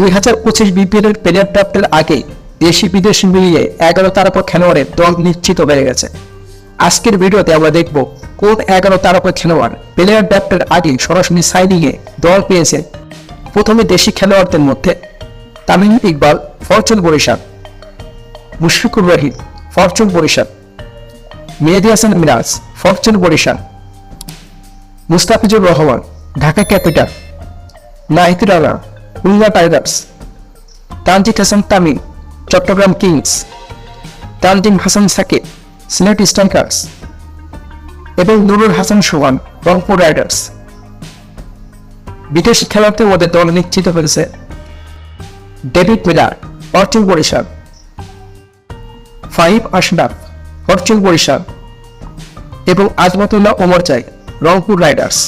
2025 বিপিএলের প্লেয়ার ড্রাফটের আগে দেশি বিদেশি মিলিয়ে 11 তারকা খেলোয়াড়ের দল নিশ্চিত হয়ে গেছে। আজকের ভিডিওতে আমরা দেখব কোন 11 তারকা খেলোয়াড় প্লেয়ার ড্রাফটের আগে সরাসরি সাইনিংয়ে দল পেয়েছে। প্রথমে দেশি খেলোয়াড়দের মধ্যে Tamim Iqbal, Fortune Barishal; Mushfiqur Rahim, Fortune Barishal; Mehedi Hasan Miraz, Fortune Barishal; Mustafizur Rahman, Dhaka Capital; Nahid Rana, Khulna Tigers; Tanzid Hasan Tamim, Chattogram Kings; Tanzim Hasan Sakib, Sylhet Strikers; এবং নুরুল হাসান সোহান, রংপুর রাইডার্স। বিদেশি খেলোয়াড়দের মধ্যে দল নিশ্চিত হয়েছে David Miller, Fortune Barishal; Faheem Ashraf, Fortune Barishal; এবং আজমতুল্লাহ ওমর চাই, রংপুর রাইডার্স।